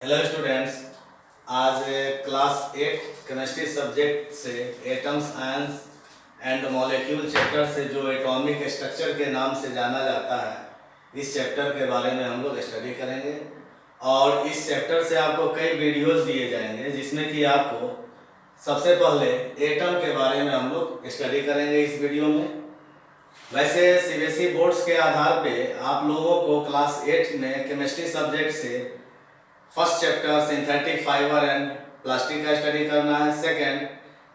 Hello students. आज class 8 chemistry subject से atoms ions and molecule chapter से जो एटॉमिक स्ट्रक्चर के नाम से जाना जाता है, इस चैप्टर के बारे में हम लोग स्टडी करेंगे। और इस चैप्टर से आपको कई वीडियोस दिए जाएंगे जिसमें कि आपको सबसे पहले एटम के बारे में हम लोग स्टडी करेंगे इस वीडियो में। वैसे सीबीएसई बोर्ड्स के आधार पे आप लोगों को क्लास 8 में केमिस्ट्री सब्जेक्ट से first chapter synthetic fibre and plastic का स्टडी करना है, second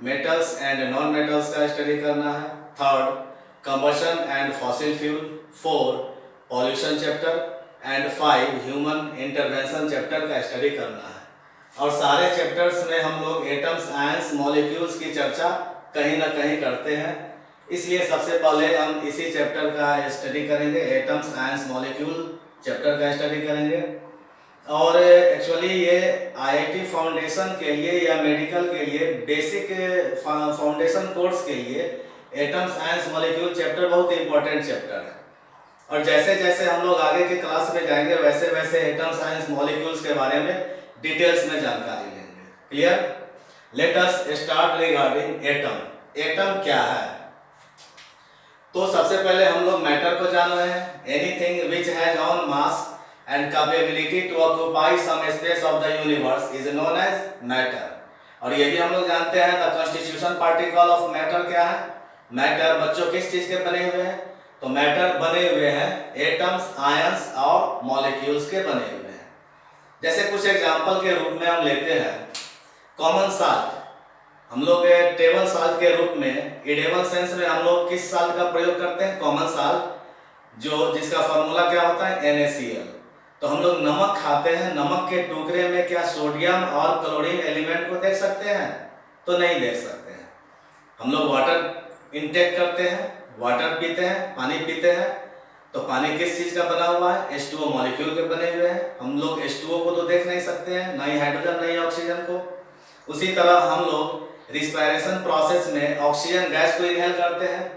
metals and non metals का स्टडी करना है, third combustion and fossil fuel, four pollution chapter and five human intervention chapter का स्टडी करना है। और सारे चैप्टर्स में हम लोग एटम्स आयंस मॉलिक्यूल्स की चर्चा कहीं ना कहीं करते हैं, इसलिए सबसे पहले हम इसी चैप्टर का स्टडी करेंगे, एटम्स आयंस मॉलिक्यूल चैप्टर का स्टडी करेंगे। और एक्चुअली ये आईआईटी फाउंडेशन के लिए या मेडिकल के लिए बेसिक फाउंडेशन कोर्स के लिए एटम्स आयंस मॉलिक्यूल चैप्टर बहुत इंपॉर्टेंट चैप्टर है। और जैसे जैसे हम लोग आगे के क्लास में जाएंगे वैसे वैसे एटम्स आयंस मॉलिक्यूल्स के बारे में डिटेल्स में जानकारी लेंगे। Clear? Let us start regarding atom. Atom क्या है? तो सबसे पहले हम लोग मैटर को जान रहे हैं। Anything which has on mass and capability to occupy some space of the universe is known as matter। और ये भी हम लोग जानते हैं the constitution particle of matter क्या है? मैटर बच्चों किस चीज के बने हुए हैं? तो मैटर बने हुए हैं एटम्स, आयंस और मॉलिक्यूल्स के बने हुए हैं। जैसे कुछ एग्जांपल के रूप में हम लेते हैं कॉमन साल्ट। हम लोग टेबल साल्ट के रूप में इडेबल सेंस में हम लोग किस साल्ट का प्रयोग करते हैं? कॉमन साल्ट, जो जिसका फॉर्मूला क्या होता है? NaCl। तो हम लोग नमक खाते हैं, नमक के टुकड़े में क्या सोडियम और क्लोरीन एलिमेंट को देख सकते हैं? तो नहीं देख सकते हैं। हम लोग वाटर इनटेक करते हैं, वाटर पीते हैं, पानी पीते हैं, तो पानी किस चीज का बना हुआ है? H2O मॉलिक्यूल के बने हुए हैं। हम लोग H2O को तो देख नहीं सकते हैं, ना ही हाइड्रोजन ना ही ऑक्सीजन को। उसी तरह हम लोग रिस्पायरेशन प्रोसेस में ऑक्सीजन गैस को इनहेल करते हैं,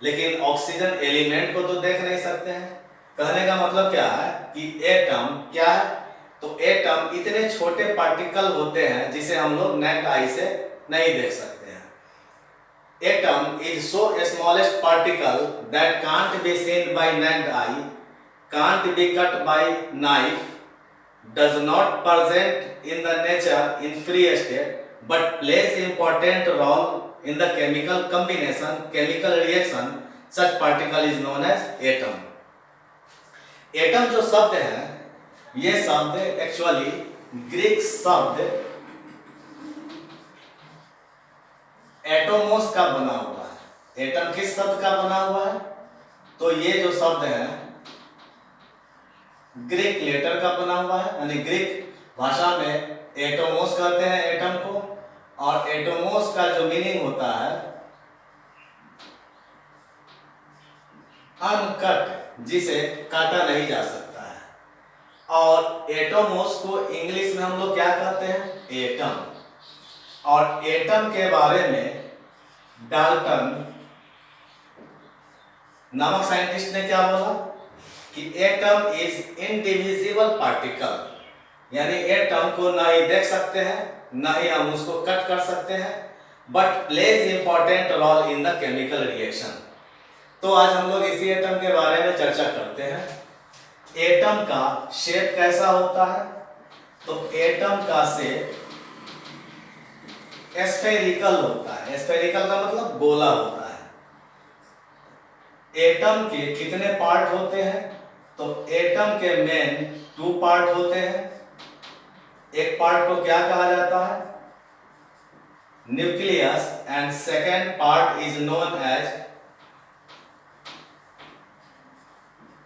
लेकिन ऑक्सीजन एलिमेंट को तो देख नहीं सकते हैं। कहने का मतलब क्या है कि एटम क्या है? तो एटम इतने छोटे पार्टिकल होते हैं जिसे हम लोग नेक्ड आई से नहीं देख सकते हैं। Atom is so smallest particle that can't be seen by naked eye, can't be cut by knife, does not present in the nature in free state but plays important role in the chemical combination, chemical reaction. Such particle is known as atom. Atom जो शब्द है, ये शब्द actually Greek शब्द atomos का बना हुआ है। एटम किस शब्द का बना हुआ है? तो ये जो शब्द है ग्रीक लेटर का बना हुआ है, यानी ग्रीक भाषा में एटोमोस कहते हैं एटम को। और एटोमोस का जो मीनिंग होता है अनकट, जिसे काटा नहीं जा सकता है। और एटोमोस को इंग्लिश में हम लोग क्या कहते हैं? एटम। और एटम के बारे में डाल्टन नामक साइंटिस्ट ने क्या बोला कि एटम इज इनडिविजिबल पार्टिकल, यानी एटम को ना ही देख सकते हैं ना ही हम उसको कट कर सकते हैं, but plays important role in the chemical reaction. तो आज हम लोग इसी एटम के बारे में चर्चा करते हैं। एटम का शेप कैसा होता है? तो एटम का शेप स्फेरिकल होता है। स्फेरिकल का मतलब गोला होता है। एटम के कितने पार्ट होते हैं? तो एटम के मेन 2 पार्ट होते हैं। एक पार्ट को क्या कहा जाता है? Nucleus, and second part is known as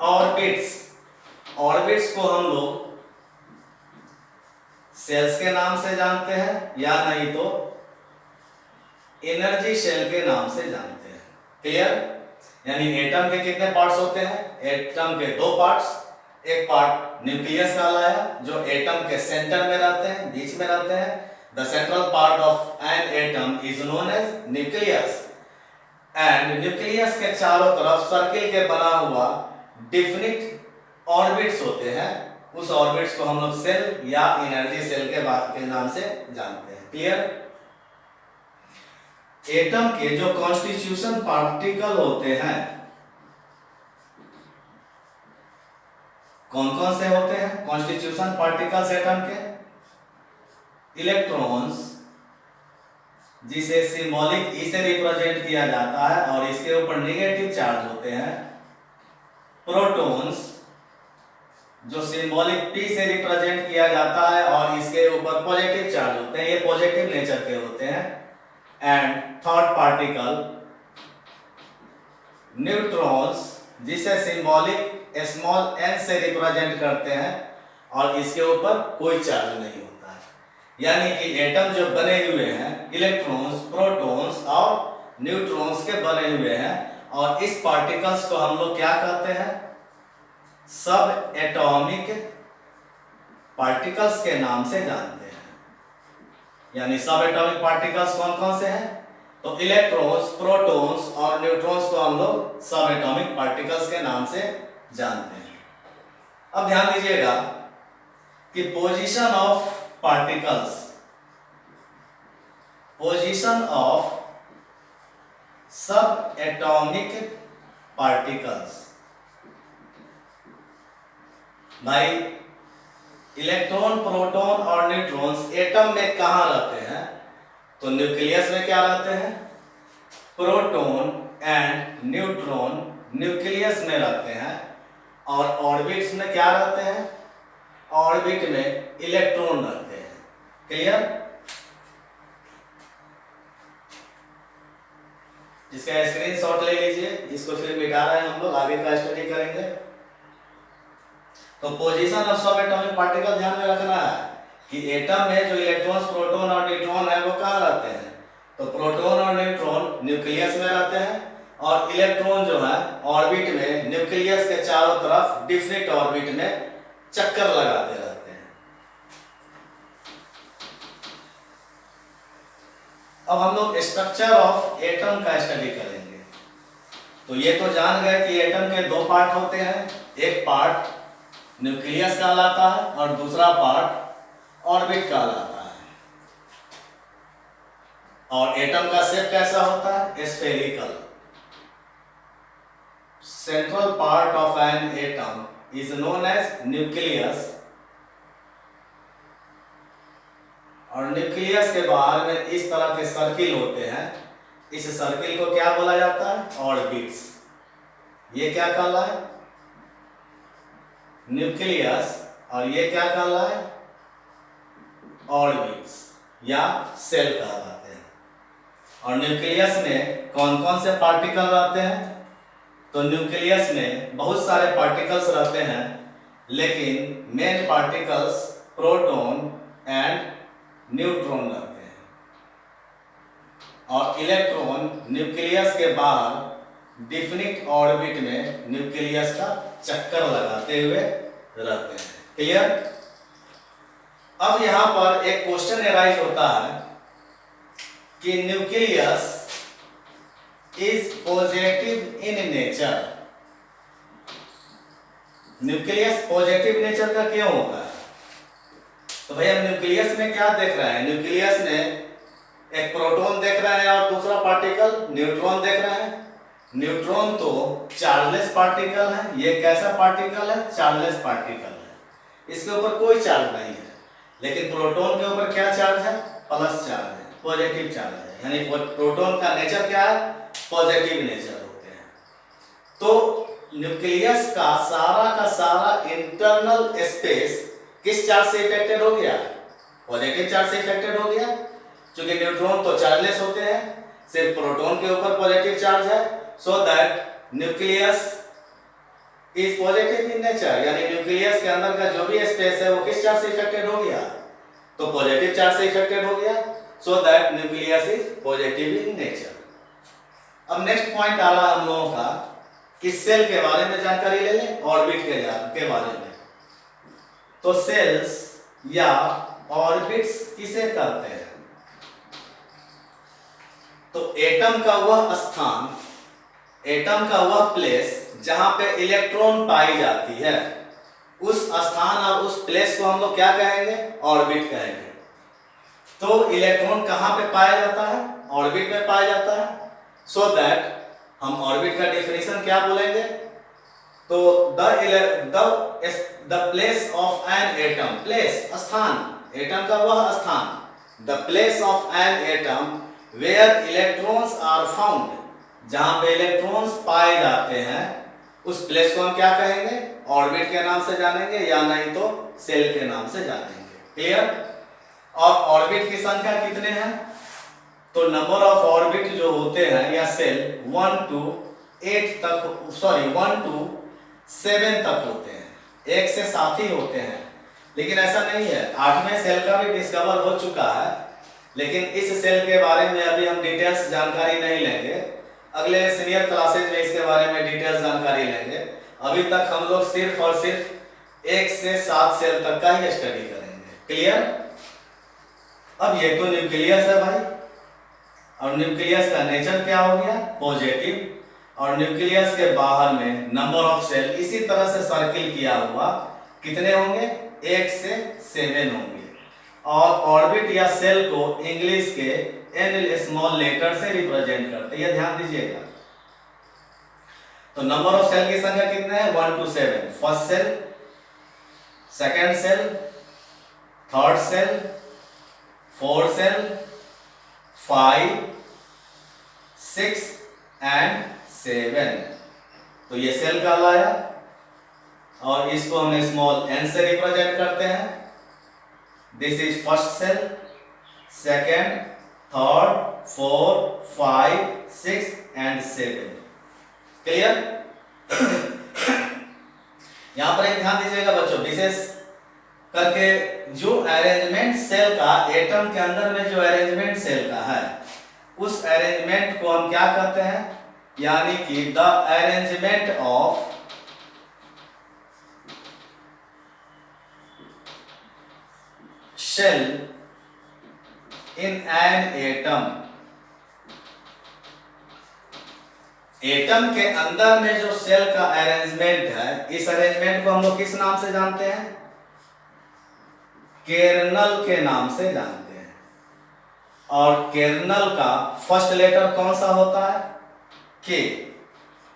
orbits. Orbits को हम लोग सेल्स के नाम से जानते हैं या नहीं तो एनर्जी शेल के नाम से जानते हैं। क्लियर? यानी एटम के कितने पार्ट्स होते हैं? एटम के 2 पार्ट्स। एक पार्ट न्यूक्लियस कहलाया, जो एटम के सेंटर में रहते हैं, बीच में रहते हैं। The central part of an atom is known as nucleus. And nucleus के चारों तरफ सर्किल के बना हुआ डिफिनिट ऑर्बिट्स होते हैं, उस ऑर्बिट्स को हम लोग सेल या एनर्जी सेल के नाम से जानते हैं। क्लियर? एटम के जो कॉन्स्टिट्यूशन पार्टिकल होते हैं कौन कौन से होते हैं कॉन्स्टिट्यूशन पार्टिकल्स एटम के? इलेक्ट्रॉन्स, जिसे सिंबॉलिक ई से रिप्रेजेंट किया जाता है और इसके ऊपर नेगेटिव चार्ज होते हैं। प्रोटॉन्स, जो सिंबॉलिक पी से रिप्रेजेंट किया जाता है और इसके ऊपर पॉजिटिव चार्ज होते हैं, ये पॉजिटिव नेचर के होते हैं। एंड थर्ड पार्टिकल न्यूट्रॉन्स, जिसे सिंबॉलिक स्मॉल एन से रिप्रेजेंट करते हैं और इसके ऊपर कोई चार्ज नहीं होता है। यानी कि एटम जो बने हुए हैं इलेक्ट्रॉन्स, प्रोटॉन्स और न्यूट्रॉन्स के बने हुए हैं और इस पार्टिकल्स को हम लोग क्या कहते हैं? सब एटॉमिक पार्टिकल्स के नाम से जानते हैं। यानी सब एटॉमिक पार्टिकल्स कौन कौन से हैं? तो इलेक्ट्रॉन्स, प्रोटॉन्स और न्यूट्रॉन्स को हम लोग सब एटॉमिक पार्टिकल्स के नाम से जानते हैं। अब ध्यान दीजिएगा कि position of particles, position of सब एटॉमिक पार्टिकल्स, भाई इलेक्ट्रॉन, प्रोटॉन और न्यूट्रॉन्स एटम में कहां रहते हैं? तो न्यूक्लियस में क्या रहते हैं? प्रोटॉन एंड न्यूट्रॉन न्यूक्लियस में रहते हैं और ऑर्बिट्स में क्या रहते हैं? ऑर्बिट में इलेक्ट्रॉन रहते हैं। क्लियर? जिसका स्क्रीनशॉट ले लीजिए, इसको फिर मिटा रहे हैं हम लोग, आगे का स्टडी करेंगे। तो पोजीशन ऑफ सब एटॉमिक पार्टिकल ध्यान में रखना है कि एटम में जो इलेक्ट्रॉन्स, प्रोटॉन और न्यूट्रॉन है वो कहाँ रहते हैं? तो प्रोटॉन और न्यूट्रॉन न्यूक्लियस में रहते हैं और इलेक्ट्रॉन जो है ऑर्बिट में न्यूक्लियस के चारों तरफ डिफरेंट ऑर्बिट में चक्कर लगाते रहते हैं। अब हम लोग स्ट्रक्चर ऑफ एटम का स्टडी करेंगे। तो ये तो जान गए कि एटम के दो पार्ट होते हैं, एक पार्ट न्यूक्लियस कहलाता है और दूसरा पार्ट ऑर्बिट कहलाता है। और एटम का शेप कैसा होता है? Spherical. Central part of an atom is known as nucleus और न्यूक्लियस के बाहर में इस तरह के सर्किल होते हैं। इस सर्किल को क्या बोला जाता है? ऑर्बिट्स। ये क्या कहला है? न्यूक्लियस। और ये क्या कहला है? ऑर्बिट्स या सेल कहलाते हैं। और न्यूक्लियस में कौन कौन से पार्टिकल रहते हैं? तो न्यूक्लियस में बहुत सारे पार्टिकल्स रहते हैं, लेकिन main particles proton and neutron रहते हैं। और इलेक्ट्रॉन न्यूक्लियस के बाहर डिफिनिट ऑर्बिट में न्यूक्लियस का चक्कर लगाते हुए रहते हैं। क्लियर? अब यहां पर एक क्वेश्चन एराइज होता है कि nucleus is positive in nature. Nucleus positive nature का क्यों होता है? तो भैया न्यूक्लियस में क्या देख रहे हैं? न्यूक्लियस में एक प्रोटॉन देख रहे हैं और दूसरा पार्टिकल न्यूट्रॉन देख रहे हैं। न्यूट्रॉन तो चार्जलेस पार्टिकल है। ये कैसा पार्टिकल है? चार्जलेस पार्टिकल है। इसके ऊपर कोई चार्ज नहीं है। लेकिन प्रोटॉन के ऊपर क्या चार्ज है? प्लस चार्ज है, पॉजिटिव चार्ज है। यानी प्रोटॉन का नेचर क्या है? पॉजिटिव नेचर होते हैं। तो न्यूक्लियस का सारा इंटरनल स्पेस किस चार्ज से इफेक्टेड हो गया? पॉजिटिव चार्ज से इफेक्टेड हो गया। क्योंकि न्यूट्रॉन तो चार्जलेस होते हैं, सिर्फ प्रोटॉन के ऊपर पॉजिटिव चार्ज है। So that nucleus is positive in nature. यानी न्यूक्लियस के अंदर का जो भी स्पेस है वो किस चार्ज से इफेक्टेड हो गया? तो पॉजिटिव चार्ज से इफेक्टेड हो गया। So that nucleus is positive in nature. अब नेक्स्ट पॉइंट आ रहा हम लोगों का कि सेल के बारे में जानकारी ले लें, ऑर्बिट के बारे में। तो सेल्स या ऑर्बिट्स किसे कहते हैं? तो एटम का वह स्थान, एटम का वह प्लेस जहां पे इलेक्ट्रॉन पाई जाती है, उस स्थान और उस प्लेस को हम लोग क्या कहेंगे? ऑर्बिट कहेंगे। तो इलेक्ट्रॉन कहाँ पे पाया जाता है? ऑर्बिट में पाया जाता है। सो दैट हम ऑर्बिट का डेफिनेशन क्या बोलेंगे? तो the place of an atom, place स्थान, एटम का वह स्थान, the place of an atom where electrons are found, जहां पे इलेक्ट्रॉन्स पाए जाते हैं, उस प्लेस को हम क्या कहेंगे? ऑर्बिट के नाम से जानेंगे, या नहीं तो सेल के नाम से जानेंगे। क्लियर? और ऑर्बिट की संख्या कितने हैं? तो नंबर ऑफ ऑर्बिट जो होते हैं या सेल 1 to 7 तक होते हैं, 1 से 7 ही होते हैं। लेकिन ऐसा नहीं है, 8वें सेल का भी डिस्कवर हो चुका है, लेकिन इस सेल के बारे में अभी हम डिटेल्स जानकारी नहीं लेंगे। अगले सीनियर क्लासेज में इसके बारे में डिटेल्स जानकारी लेंगे। अभी तक हम लोग सिर्फ और सिर्फ 1 से 7 सेल तक का ही स्टडी करेंगे। क्लियर? अब ये तो न्यूक्लियस है भाई, और न्यूक्लियस का नेचर क्या हो गया? पॉजिटिव। और न्यूक्लियस के बाहर में नंबर ऑफ सेल इसी तरह से सर्किल किया हुआ कितने होंगे? 1 से 7 होंगे। और ऑर्बिट या सेल को इंग्लिश के एन स्मॉल लेटर से रिप्रेजेंट करते हैं, ध्यान दीजिएगा। तो नंबर ऑफ सेल की संख्या कितने हैं? 1 to 7। First shell, second shell, third shell, fourth shell, 5, 6 and 7। तो ये सेल कहलाया, और इसको हम स्मॉल n से रिप्रेजेंट करते हैं। This is first shell, second, third, fourth, 5, 6 and 7। Clear? यहां पर एक ध्यान दीजिएगा बच्चों, विशेष करके जो अरेंजमेंट सेल का, एटम के अंदर में जो अरेंजमेंट सेल का है, उस अरेंजमेंट को हम क्या कहते हैं? यानी कि the arrangement of shell in an atom. Atom के अंदर में जो सेल का अरेंजमेंट है, इस अरेंजमेंट को हम लोग किस नाम से जानते हैं? केर्नल के नाम से जानते हैं। और केर्नल का फर्स्ट लेटर कौन सा होता है? के।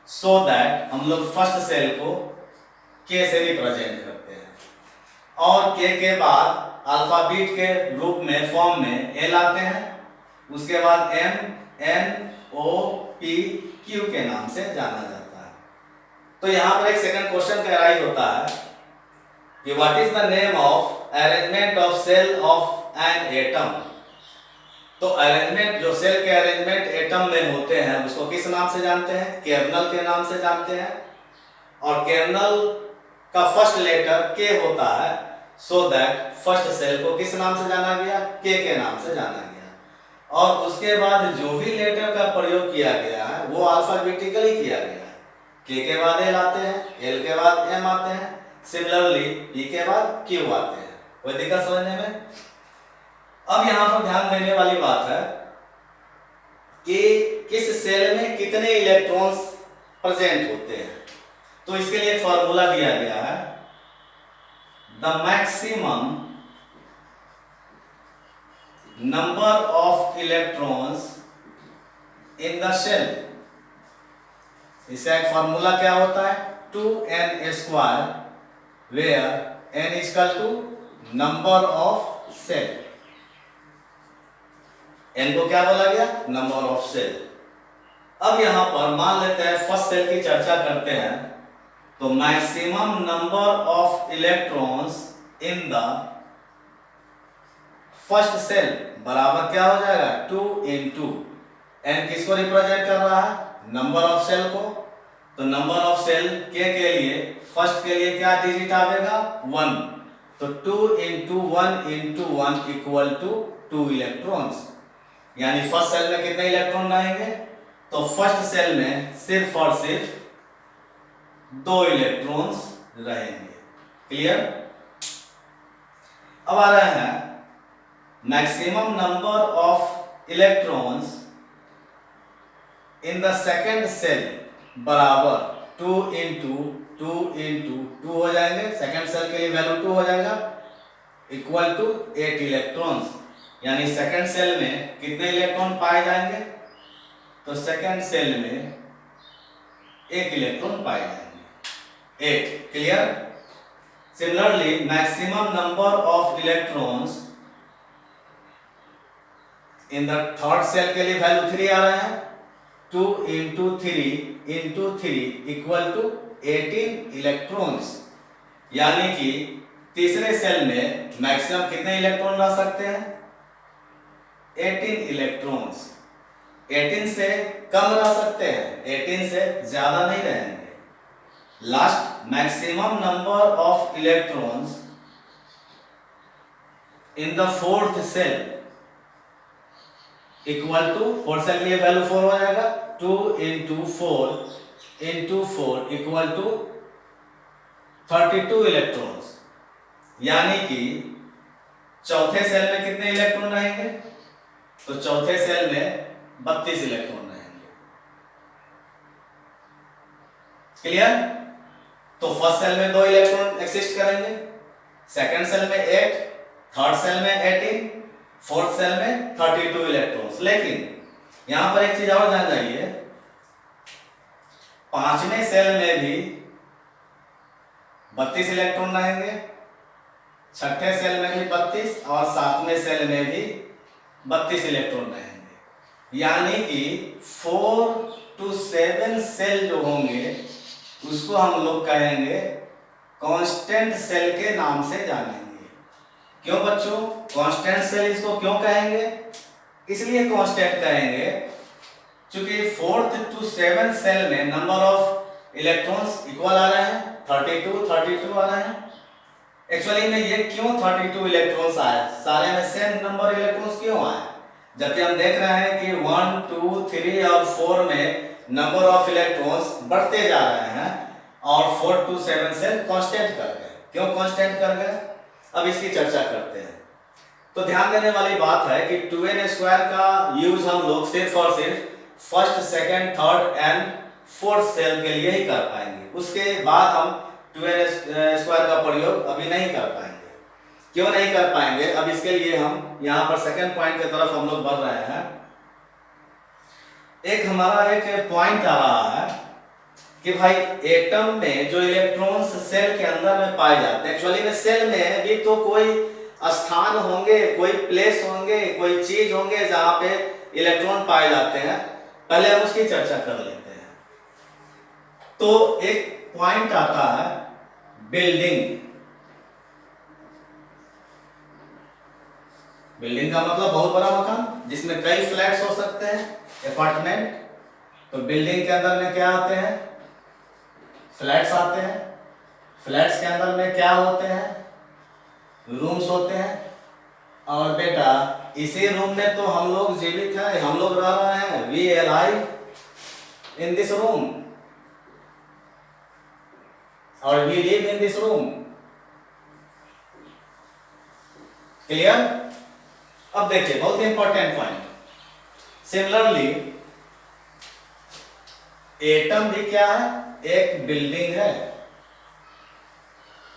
सो दैट हम लोग फर्स्ट सेल को के से रिप्रेजेंट करते हैं, और के बाद अल्फाबेट के रूप में, फॉर्म में ए लाते हैं, उसके बाद एम, एन, ओ, पी, क्यू के नाम से जाना जाता है। तो यहां पर एक सेकंड क्वेश्चन का राइज होता है कि what is the name of arrangement of shell of an atom. तो अरेंजमेंट, जो सेल के अरेंजमेंट एटम में होते हैं, उसको किस नाम से जानते हैं? केर्नल के नाम से जानते हैं। और केर्नल का फर्स्ट लेटर के होता है, सो दैट फर्स्ट सेल को किस नाम से जाना गया? के नाम से जाना गया। और उसके बाद जो भी लेटर का प्रयोग किया गया है, वो अल्फाबेटिकली किया गया है। के बाद एल आते हैं, एल के बाद एम आते हैं, सिमिलरली पी के बाद क्यू आते हैं। कोई दिक्कत समझने में? अब यहां पर ध्यान देने वाली बात है कि किस सेल में कितने इलेक्ट्रॉन्स प्रेजेंट होते हैं। तो इसके लिए एक फॉर्मूला दिया गया है, the maximum number of electrons in the shell. इसका एक फॉर्मूला क्या होता है? 2n², where n equal to number of shell. n को क्या बोला गया? Number of shell. अब यहां पर मान लेते हैं फर्स्ट सेल की चर्चा करते हैं, तो maximum number of electrons in the first shell बराबर क्या हो जाएगा? 2 into n किसको रिप्रेजेंट कर रहा है? नंबर ऑफ सेल को। तो नंबर ऑफ सेल के लिए, फर्स्ट के लिए क्या डिजिट आएगा? 1। तो 2 into 1 into 1 equal to 2 electrons. यानी फर्स्ट सेल में कितने इलेक्ट्रॉन रहेंगे? तो फर्स्ट सेल में सिर्फ और सिर्फ 2 इलेक्ट्रॉन्स रहेंगे। क्लियर? अब आ रहे हैं maximum number of electrons in the second shell बराबर 2 into 2 इंटू 2 हो जाएंगे, सेकंड सेल के लिए वैल्यू 2 हो जाएगा, इक्वल टू 8 इलेक्ट्रॉन्स। यानी सेकंड सेल में कितने इलेक्ट्रॉन पाए जाएंगे? तो सेकंड सेल में 1 इलेक्ट्रॉन पाए जाएंगे, 8। Clear? Similarly maximum number of electrons in the third shell के लिए वैल्यू 3 आ रहा है, 2 इंटू 3 इक्वल टू 18 इलेक्ट्रॉन्स। यानी कि तीसरे सेल में मैक्सिमम कितने इलेक्ट्रॉन रह सकते हैं? 18 इलेक्ट्रॉन्स। 18 से कम रह सकते हैं, 18 से ज्यादा नहीं रहेंगे। Last maximum number of electrons in the fourth shell equal to, fourth shell के लिए वैल्यू 4 हो जाएगा, 2 इंटू 4 इक्वल टू 32 इलेक्ट्रॉन्स। यानी कि चौथे सेल में कितने इलेक्ट्रॉन रहेंगे? तो चौथे सेल में 32 इलेक्ट्रॉन रहेंगे। क्लियर? तो फर्स्ट सेल में 2 इलेक्ट्रॉन एक्सिस्ट करेंगे, सेकंड सेल में 8, थर्ड सेल में 18, फोर्थ सेल में 32 इलेक्ट्रॉन्स। लेकिन यहां पर एक चीज और जान जाइए, पांचवें सेल में भी 32 इलेक्ट्रॉन रहेंगे, छठे सेल में भी 32 और सातवें सेल में भी 32 इलेक्ट्रॉन रहेंगे। यानी कि 4 to 7 सेल जो होंगे उसको हम लोग कहेंगे कांस्टेंट सेल के नाम से जानेंगे। क्यों बच्चों? कांस्टेंट सेल इसको क्यों कहेंगे? इसलिए कांस्टेंट कहेंगे क्योंकि 4th to 7th सेल में नंबर ऑफ इलेक्ट्रॉन्स इक्वल आ रहे हैं, 32 आ रहे हैं। एक्चुअली में ये क्यों 32 इलेक्ट्रॉन्स आए? सारे में सेम नंबर इलेक्ट्रॉन्स क्यों आए? जबकि हम देख रहे हैं कि 1, 2, 3 और 4 में नंबर ऑफ इलेक्ट्रॉन्स बढ़ते जा रहे हैं और 4 to 7 सेल कांस्टेंट कर गए। क्यों कांस्टेंट कर गए? अब इसकी चर्चा करते हैं। तो ध्यान देने वाली बात है कि 2n स्क्वायर का यूज हम लोग सिर्फ और सिर्फ first, second, third and fourth shell के लिए ही कर पाएंगे। उसके बाद हम 2n स्क्वायर का प्रयोग अभी नहीं कर पाएंगे। क्यों नहीं कर पाएंगे? अब इसके लिए हम यहाँ पर सेकंड पॉइंट की तरफ हम लोग बढ़ रहे हैं। एक हमारा एक पॉइंट आ रहा है कि भाई एटम में जो इलेक्ट्रॉन्स सेल के अंदर में पाए जाते हैं, एक्चुअली में सेल में भी तो कोई स्थान होंगे, कोई प्लेस होंगे, कोई चीज होंगे जहां पे इलेक्ट्रॉन पाए जाते हैं। पहले हम उसकी चर्चा कर लेते हैं। तो एक पॉइंट आता है बिल्डिंग। बिल्डिंग का मतलब बहुत बड़ा मकान जिसमें कई फ्लैट्स हो सकते हैं, अपार्टमेंट। तो बिल्डिंग के अंदर में क्या आते हैं? फ्लैट्स आते हैं। फ्लैट्स के अंदर में क्या होते हैं? रूम्स होते हैं। और बेटा इसी रूम में तो हम लोग जीवित हैं, हम लोग रह रहे हैं। We alive in this room और we live in this room. Clear? अब देखिए बहुत इंपॉर्टेंट पॉइंट। सिमिलरली एटम भी क्या है? एक बिल्डिंग है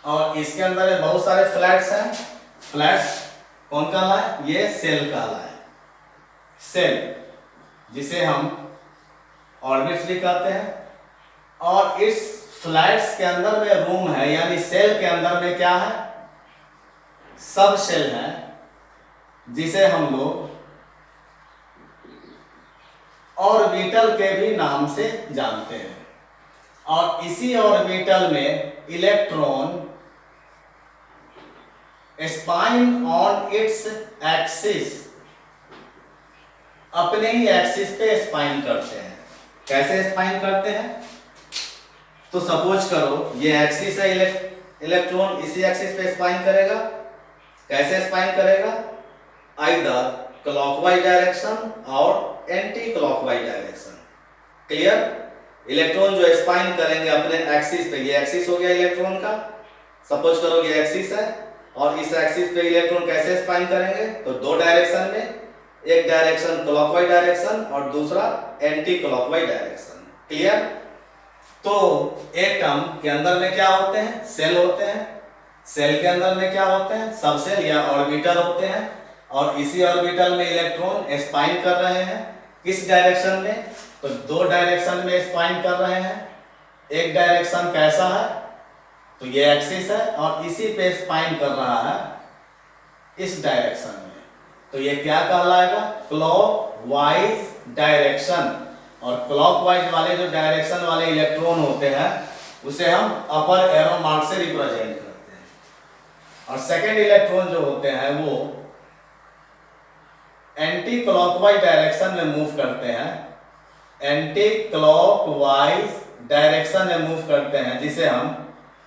और इसके अंदर बहुत सारे फ्लैट्स हैं। फ्लैट्स कौन कहलाए? ये सेल कहलाए। सेल जिसे हम ऑर्बिट्स भी कहते हैं। और इस फ्लैट्स के अंदर में रूम है, यानी सेल के अंदर में क्या है? सब सेल है जिसे हम लोग ऑर्बिटल के भी नाम से जानते हैं। और इसी ऑर्बिटल में electron spine on its axis, अपने ही एक्सिस पे स्पाइन करते हैं। कैसे स्पाइन करते हैं? तो सपोज करो ये एक्सिस है, इलेक्ट्रॉन इसी एक्सिस पे स्पाइन करेगा। कैसे स्पाइन करेगा? आइदर क्लॉकवाइज डायरेक्शन और anti clockwise direction. Clear? Electron जो स्पाइन करेंगे अपने एक्सिस पे, ये एक्सिस हो गया इलेक्ट्रॉन का। सपोज करो ये एक्सिस है और इस एक्सिस पे इलेक्ट्रॉन कैसे स्पाइन करेंगे? तो दो डायरेक्शन में, एक डायरेक्शन क्लॉकवाइज डायरेक्शन और दूसरा एंटी क्लॉकवाइज डायरेक्शन। क्लियर? तो एटम के अंदर में क्या होते हैं? सेल होते हैं। सेल के अंदर में क्या होते हैं? सब सेल या ऑर्बिटल होते हैं। और इसी ऑर्बिटल में इलेक्ट्रॉन स्पाइन कर रहे हैं। किस डायरेक्शन में? तो दो डायरेक्शन में स्पाइन कर रहे हैं। एक डायरेक्शन कैसा है? तो ये एक्सिस है और इसी पे स्पाइन कर रहा है इस डायरेक्शन में। तो ये क्या कहलाएगा? Clockwise direction. और क्लॉकवाइज वाले जो डायरेक्शन वाले इलेक्ट्रॉन होते हैं उसे हम अपर एरो मार्क से रिप्रेजेंट करते हैं। और सेकेंड इलेक्ट्रॉन जो होते हैं वो एंटी क्लॉकवाइज डायरेक्शन में मूव करते हैं। एंटी क्लॉकवाइज डायरेक्शन में मूव करते हैं, जिसे हम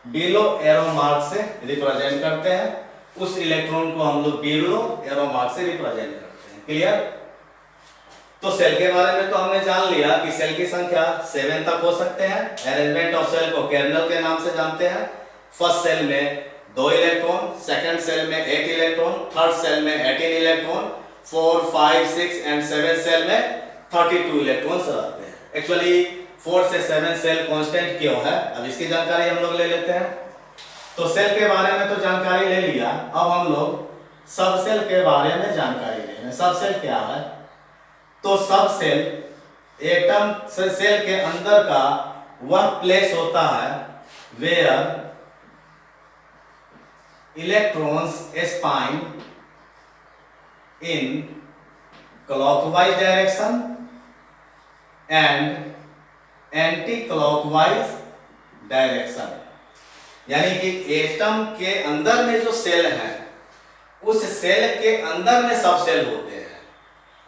बिलो एरो मार्क से रिप्रेजेंट करते हैं। उस इलेक्ट्रॉन को हम लोग बिलो एरो मार्क से रिप्रेजेंट करते हैं। क्लियर? तो सेल के बारे में तो हमने जान लिया कि सेल की संख्या 7 तक हो सकते हैं। अरेंजमेंट ऑफ सेल को कर्नल के नाम से जानते हैं। फर्स्ट सेल में 2 इलेक्ट्रॉन, सेकंड सेल में 8 इलेक्ट्रॉन, थर्ड सेल में 18 इलेक्ट्रॉन, 4, 5, 6 एंड 7 सेल में 32 इलेक्ट्रॉन्स रहते हैं। एक्चुअली 4 से 7 सेल कांस्टेंट क्यों है, अब इसकी जानकारी हम लोग ले लेते हैं। तो सेल के बारे में तो जानकारी ले लिया, अब हम लोग सब सेल के बारे में जानकारी ले लें। सब सेल क्या है? तो सब सेल एटम सेल के अंदर का वह प्लेस होता है where electrons spin in clockwise direction and anti clockwise direction. यानी कि एटम के अंदर में जो सेल है उस सेल के अंदर में सब सेल होते हैं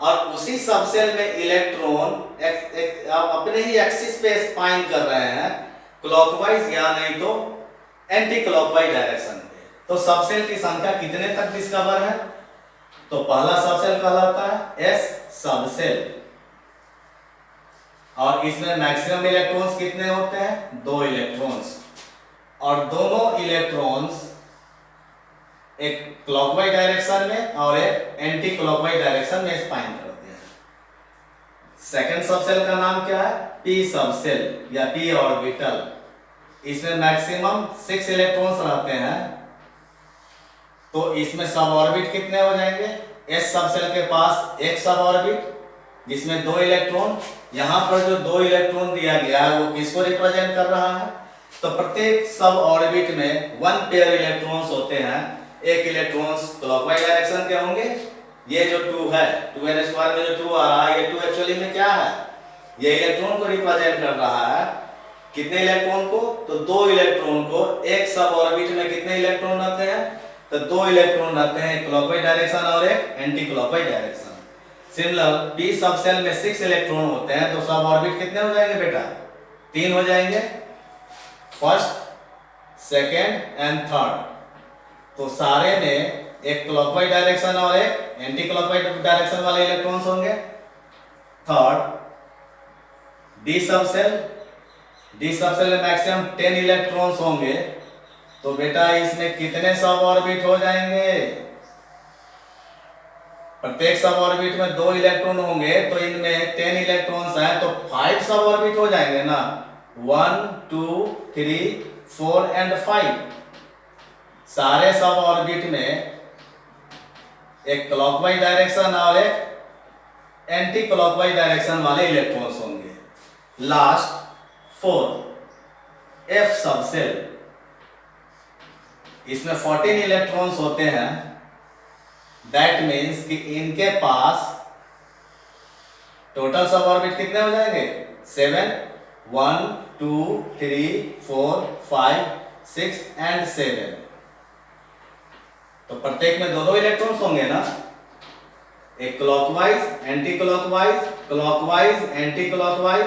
और उसी सब सेल में इलेक्ट्रॉन अपने ही एक्सिस पे स्पाइन कर रहे हैं क्लॉकवाइज या नहीं तो एंटी क्लॉकवाइज डायरेक्शन पे। तो सब सेल की संख्या कितने तक डिस्कवर है? तो पहला सब सेल कहलाता है एस सब सेल और इसमें मैक्सिमम इलेक्ट्रॉन्स कितने होते हैं? 2 इलेक्ट्रॉन्स। और दोनों इलेक्ट्रॉन्स एक क्लॉकवाइज डायरेक्शन में और एक एंटी क्लॉकवाइज डायरेक्शन में स्पाइन करते हैं। सेकंड सबसेल का नाम क्या है? पी सबसेल या पी ऑर्बिटल। इसमें मैक्सिमम 6 इलेक्ट्रॉन्स रहते हैं। तो इसमें सब ऑर्बिट कितने हो जाएंगे? एस सबसेल के पास एक सब ऑर्बिट जिसमें 2 इलेक्ट्रॉन। यहां पर जो 2 इलेक्ट्रॉन दिया गया है वो किसको रिप्रेजेंट कर रहा है? तो प्रत्येक सब ऑर्बिट में 1 पेयर इलेक्ट्रॉन्स होते हैं। एक इलेक्ट्रॉन्स क्लॉकवाइज डायरेक्शन के होंगे। ये जो 2 है 2n स्क्वायर में जो 2 आ रहा है ये 2 एक्चुअली में क्या है? ये इलेक्ट्रॉन को रिप्रेजेंट कर रहा है। कितने इलेक्ट्रॉन को? तो 2 इलेक्ट्रॉन को। एक सब ऑर्बिट में कितने इलेक्ट्रॉन रहते हैं? तो 2 इलेक्ट्रॉन रहते हैं, क्लॉकवाइज डायरेक्शन और एक anti clockwise direction. Similar P subshell में 6 इलेक्ट्रॉन होते हैं। तो सब ऑर्बिट कितने हो जाएंगे बेटा? 3 हो जाएंगे, फर्स्ट, सेकेंड एंड थर्ड। तो सारे में एक क्लॉकवाइज डायरेक्शन और एक एंटी क्लॉकवाइज डायरेक्शन वाले इलेक्ट्रॉन्स होंगे। थर्ड डी सबसेल में मैक्सिमम 10 इलेक्ट्रॉन्स होंगे। तो बेटा इसमें कितने सब ऑर्बिट हो जाएंगे? प्रत्येक सब ऑर्बिट में 2 इलेक्ट्रॉन होंगे तो इनमें 10 इलेक्ट्रॉन्स हैं तो 5 सब ऑर्बिट हो जाएंगे ना। 1, 2, 3, 4 एंड 5। सारे सब ऑर्बिट में एक क्लॉकवाइज डायरेक्शन और एक एंटी क्लॉकवाइज डायरेक्शन वाले इलेक्ट्रॉन्स होंगे। लास्ट 4 एफ सबसेल, इसमें 14 इलेक्ट्रॉन्स होते हैं। दैट मीन्स कि इनके पास टोटल सब ऑर्बिट कितने हो जाएंगे? 7, 1, 2, 3, 4, 5, 6 एंड 7। तो प्रत्येक में 2-2 इलेक्ट्रॉन्स होंगे ना। एक clockwise, anticlockwise, clockwise, anticlockwise.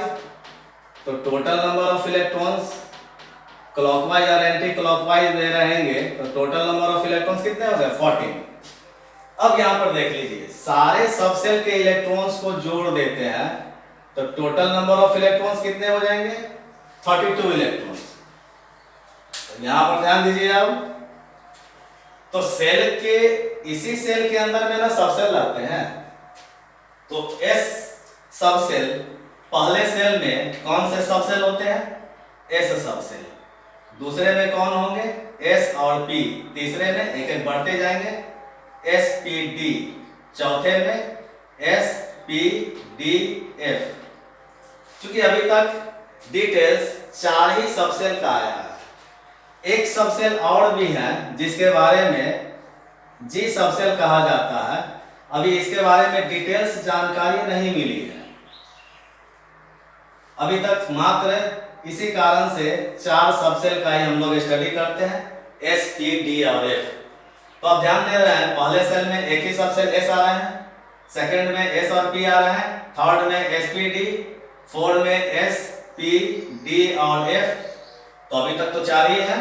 तो total number of electrons clockwise और एंटी क्लॉकवाइज में रहेंगे तो टोटल नंबर ऑफ इलेक्ट्रॉन्स कितने हो गए? 14। अब यहां पर देख लीजिए, सारे सबसेल के इलेक्ट्रॉन्स को जोड़ देते हैं तो टोटल नंबर ऑफ इलेक्ट्रॉन्स कितने हो जाएंगे? 32 इलेक्ट्रॉन्स। तो यहां पर ध्यान दीजिए। अब तो सेल के इसी सेल के अंदर में ना सबसेल रहते हैं। तो एस सबसेल, पहले सेल में कौन से सबसेल होते हैं? एस सब सेल। दूसरे में कौन होंगे? एस और पी। तीसरे में एक एक बढ़ते जाएंगे, एस पी डी। चौथे में एस पी डी एफ। क्योंकि अभी तक डिटेल्स 4 ही सबसेल का आया है। एक सबसेल और भी है जिसके बारे में जी सबसेल कहा जाता है। अभी इसके बारे में डिटेल्स जानकारी नहीं मिली है अभी तक। मात्र इसी कारण से 4 सबसेल का ही हम लोग स्टडी करते हैं, एस पी डी और एफ। तो आप ध्यान दे रहे हैं, पहले सेल में एक ही सबसेल एस आ रहे हैं, सेकंड में एस और पी आ रहे हैं, थर्ड में एस पी डी, फोर्थ में एस पी डी और एफ। तो अभी तक तो 4 ही है,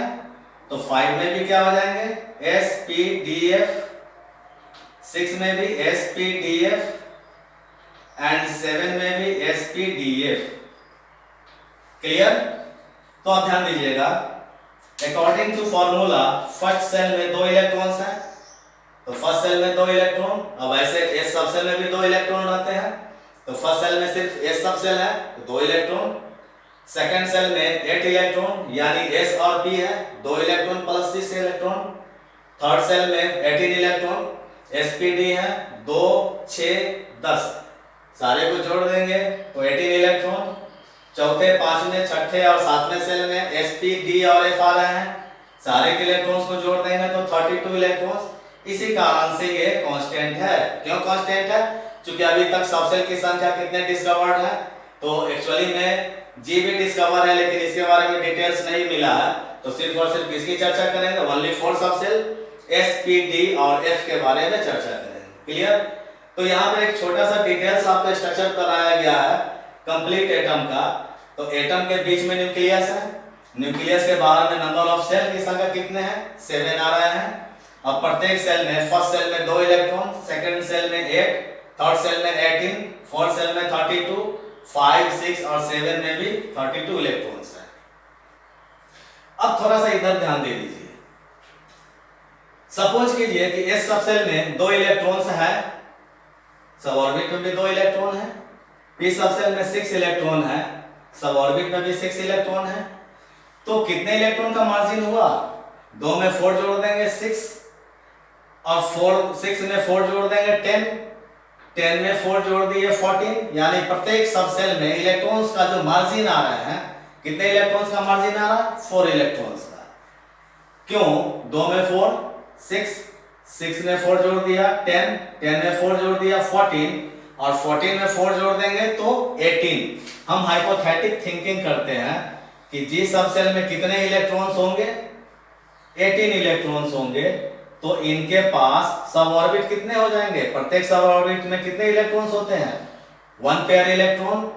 तो 5 में भी क्या हो जाएंगे? एस पी डी एफ, 6 में भी S P D F and 7 में भी S P D F. Clear? तो आप ध्यान दीजिएगा, according to formula first shell में 2 इलेक्ट्रॉन्स हैं, तो फर्स्ट सेल में 2 इलेक्ट्रॉन। अब ऐसे एस सब सेल में भी 2 इलेक्ट्रॉन रहते हैं, तो फर्स्ट सेल में सिर्फ एस सब सेल है तो 2 इलेक्ट्रॉन। सेकंड सेल में 8 इलेक्ट्रॉन यानी एस और पी है, 2 electron plus 6 electron. Third shell में 18 इलेक्ट्रॉन, एस पी डी है, 2 6 10, सारे को जोड़ देंगे तो 18 इलेक्ट्रॉन। चौथे, पांचवें, छठे और सातवें सेल में एस पी डी और एफ आ रहे हैं, सारे के इलेक्ट्रॉन्स को जोड़ देंगे तो 32 इलेक्ट्रॉन्स। इसी कारण से ये कांस्टेंट है। क्यों कांस्टेंट है? क्योंकि अभी तक सबसेल की संख्या कितने डिस्कवर्ड है, तो एक्चुअली में जी भी डिस्कवर है लेकिन इसके बारे में डिटेल्स नहीं मिला है, तो सिर्फ और सिर्फ इसकी चर्चा करेंगे, only 4 subshell S P D और एफ के बारे में चर्चा करेंगे। क्लियर? तो यहाँ पे एक छोटा सा डिटेल्स आपका स्ट्रक्चर बनाया गया है कंप्लीट एटम का। तो एटम के बीच में न्यूक्लियस है, न्यूक्लियस के बाहर में नंबर ऑफ सेल की संख्या कितने हैं? 7 आ रहे हैं। अब प्रत्येक सेल में, फर्स्ट सेल में 2 इलेक्ट्रॉन, सेकंड सेल में 8, थर्ड सेल में 18, फोर्थ सेल में 32, 5, 6 और 7 में भी 32 इलेक्ट्रॉन्स हैं। अब थोड़ा सा इधर ध्यान दे दीजिए। सपोज कीजिए कि इस सब सेल में 2 इलेक्ट्रॉन्स है, सब ऑर्बिट में भी 2 इलेक्ट्रॉन है, पी सब सेल में 6 इलेक्ट्रॉन है, सब ऑर्बिट में भी 6 इलेक्ट्रॉन है। तो कितने इलेक्ट्रॉन का मार्जिन हुआ? 2 में 4 जोड़ देंगे 6 और 6 में 4 जोड़ देंगे 10, 10 में 4 जोड़ दिए 14, यानी प्रत्येक सब सेल में इलेक्ट्रॉन्स का जो मार्जिन आ रहा है, कितने इलेक्ट्रॉन्स का मार्जिन आ रहा है? 4 इलेक्ट्रॉन्स का। क्यों? 2 में 4 6, 6 में 4 जोड़ दिया 10, 10 में 4 जोड़ दिया 14 और 14 में 4 जोड़ देंगे तो 18। हम हाइपोथेटिक थिंकिंग करते हैं कि जी सब सेल में कितने इलेक्ट्रॉन्स होंगे? 18 इलेक्ट्रॉन्स होंगे। तो इनके पास सब ऑर्बिट कितने हो जाएंगे? प्रत्येक सब ऑर्बिट में कितने इलेक्ट्रॉन्स होते हैं? 1 पेयर इलेक्ट्रॉन,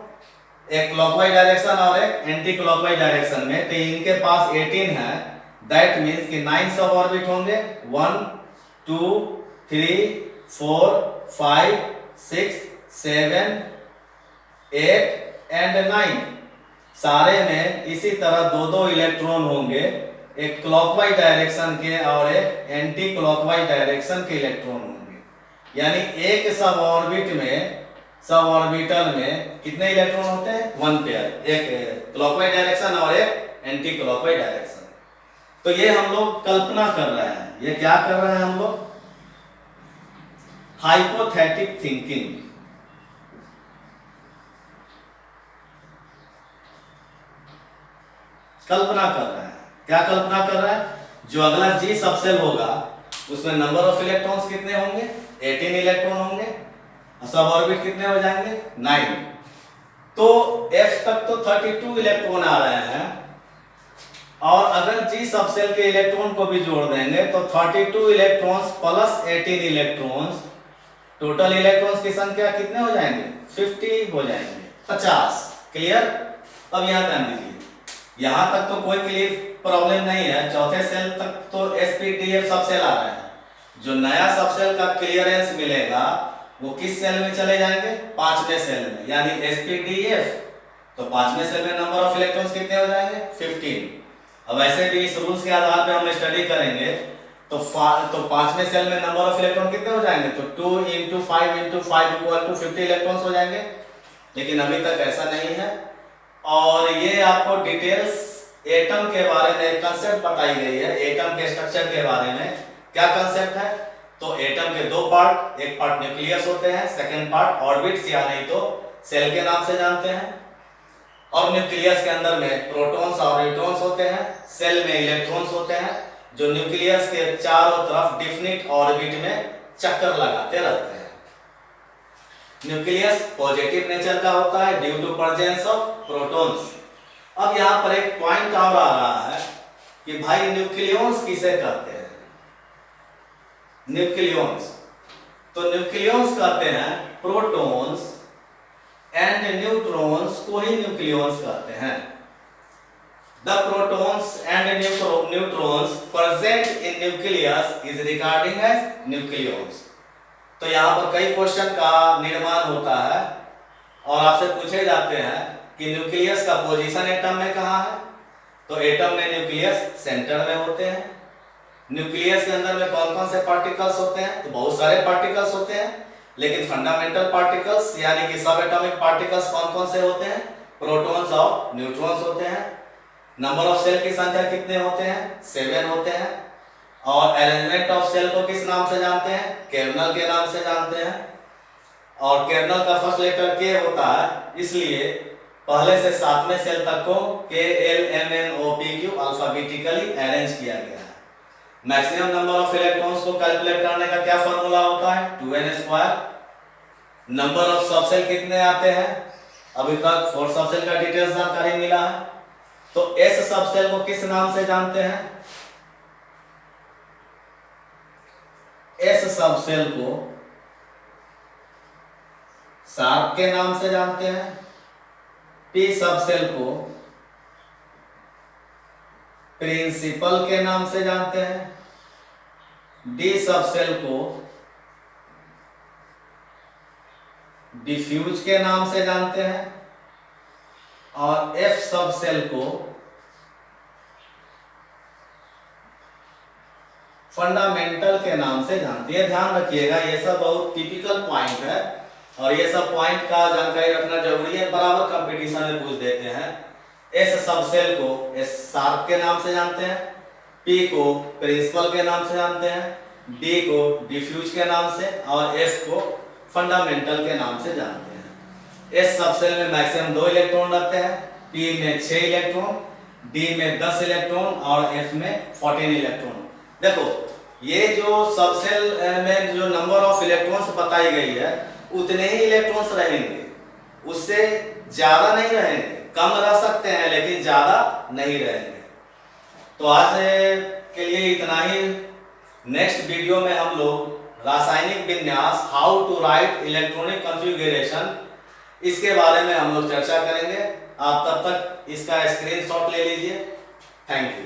एक क्लॉकवाइज डायरेक्शन और एक एंटी क्लॉकवाइज डायरेक्शन में। तो इनके पास 18 है, दैट मींस कि 9 सब ऑर्बिट होंगे, 1 2 3 4 5 6 7 8 एंड 9। सारे में इसी तरह 2-2 इलेक्ट्रॉन होंगे, एक क्लॉकवाइज डायरेक्शन के और एक एंटी क्लॉकवाइज डायरेक्शन के इलेक्ट्रॉन होंगे। यानी एक सब ऑर्बिट में, सब ऑर्बिटल में कितने इलेक्ट्रॉन होते हैं? 1 पेयर, एक क्लॉकवाइज डायरेक्शन और एक एंटी क्लॉकवाइज डायरेक्शन। तो ये हम लोग कल्पना कर रहे हैं। ये क्या कर रहे हैं हम लोग? Hypothetic thinking. कल्पना कर रहे हैं। क्या कल्पना कर रहे हैं? जो अगला जी सबसेल होगा उसमें नंबर ऑफ इलेक्ट्रॉन्स कितने होंगे? 18 इलेक्ट्रॉन होंगे। सब ऑर्बिट कितने हो जाएंगे? 9। तो F तक तो 32 इलेक्ट्रॉन आ रहे हैं, और अगर जी सबसेल के इलेक्ट्रॉन को भी जोड़ देंगे तो 32 electrons plus 18 electrons, total electrons की संख्या कितने हो जाएंगे? 50 हो जाएंगे, 50। क्लियर? अब यहां ध्यान दीजिए, यहां तक तो कोई क्लियर प्रॉब्लम नहीं है। चौथे सेल तक तो एसपीडीएफ सबसेल आ रहा है। जो नया सबसेल का क्लियरेंस मिलेगा वो किस सेल में चले जाएंगे? 5वें सेल में, यानी एसपीडीएफ। तो 5वें सेल में नंबर ऑफ इलेक्ट्रॉन्स कितने हो जाएंगे? 15। अब ऐसे भी इस रूल्स के आधार पे हम स्टडी करेंगे तो 5वें सेल में नंबर ऑफ इलेक्ट्रॉन कितने हो जाएंगे? तो 2 × 5 × 5 = 50 इलेक्ट्रॉन्स हो जाएंगे। लेकिन अभी तक ऐसा नहीं है, और ये आपको डिटेल्स एटम के बारे में कंसेप्ट बताई गई है, एटम के स्ट्रक्चर के बारे में। क्या कंसेप्ट है? तो एटम के दो पार्ट, एक पार्ट न्यूक्लियस होते हैं, सेकंड पार्ट ऑर्बिट्स या नहीं तो सेल के नाम से जानते हैं। और न्यूक्लियस के अंदर में प्रोटॉन्स और न्यूट्रॉन्स होते हैं, सेल में इलेक्ट्रॉन्स होते हैं जो न्यूक्लियस के चारों तरफ डिफिनिट ऑर्बिट में चक्कर लगाते रहते हैं। न्यूक्लियस पॉजिटिव नेचर का होता है due to presence of protons. अब यहाँ पर एक पॉइंट और आ रहा है कि भाई न्यूक्लियॉन्स किसे कहते हैं? न्यूक्लियॉन्स, तो न्यूक्लियॉन्स कहते हैं प्रोटॉन्स एंड न्यूट्रॉन्स को ही न्यूक्लियॉन्स कहते हैं। The protons and neutrons present in nucleus is regarding as nucleons. तो यहाँ पर कई क्वेश्चन का निर्माण होता है और आपसे पूछे जाते हैं कि न्यूक्लियस का पोजीशन एटम में कहाँ है? तो एटम में न्यूक्लियस सेंटर में होते हैं। न्यूक्लियस के अंदर में कौन कौन से पार्टिकल्स होते हैं? तो बहुत सारे पार्टिकल्स होते हैं, लेकिन फंडामेंटल पार्टिकल्स यानी कि सब एटॉमिक पार्टिकल्स कौन कौन से होते हैं? प्रोटॉन्स और न्यूट्रॉन्स होते हैं। नंबर ऑफ सेल की संख्या कितने होते हैं? 7 होते हैं। और अरेंजमेंट ऑफ सेल को किस नाम से जानते हैं? केर्नल के नाम से जानते हैं। और केर्नल का फर्स्ट लेटर के होता है, इसलिए पहले से 7वें सेल तक को KLMNOPQ अल्फाबेटिकली अरेंज किया गया है। मैक्सिमम नंबर ऑफ इलेक्ट्रॉन्स को कैलकुलेट करने का क्या फॉर्मूला होता है? 2n²। नंबर ऑफ सबसेल कितने आते हैं? अभी तक 4 सबसेल का डिटेल्स जानकारी मिला है। तो S सबसेल को किस नाम से जानते हैं? S सबसेल को शार्प के नाम से जानते हैं। P सबसेल को प्रिंसिपल के नाम से जानते हैं। D सबसेल को डिफ्यूज के नाम से जानते हैं। और F सबसेल को फंडामेंटल के नाम से जानते हैं। ध्यान रखिएगा, ये सब बहुत टिपिकल पॉइंट है और ये सब पॉइंट का जानकारी रखना जरूरी है, बराबर कंपटीशन में पूछ देते हैं। S सबसेल को S शार्प के नाम से जानते हैं, P को प्रिंसिपल के नाम से जानते हैं, D को डिफ्यूज के नाम से और F को फंडामेंटल के नाम से जानते हैं। S सबसेल में मैक्सिमम 2 इलेक्ट्रॉन रहते हैं, P में 6 इलेक्ट्रॉन, D में 10 इलेक्ट्रॉन और F में 14 इलेक्ट्रॉन। देखो ये जो सबसेल में जो नंबर ऑफ इलेक्ट्रॉन्स बताई गई है उतने ही इलेक्ट्रॉन्स रहेंगे, उससे ज्यादा नहीं रहेंगे। कम रह सकते हैं लेकिन ज्यादा नहीं रहेंगे। तो आज के लिए इतना ही। नेक्स्ट वीडियो में हम लोग रासायनिक विन्यास, how to write electronic configuration, इसके बारे में हम लोग चर्चा करेंगे। आप तब तक इसका स्क्रीनशॉट ले लीजिए। Thank you.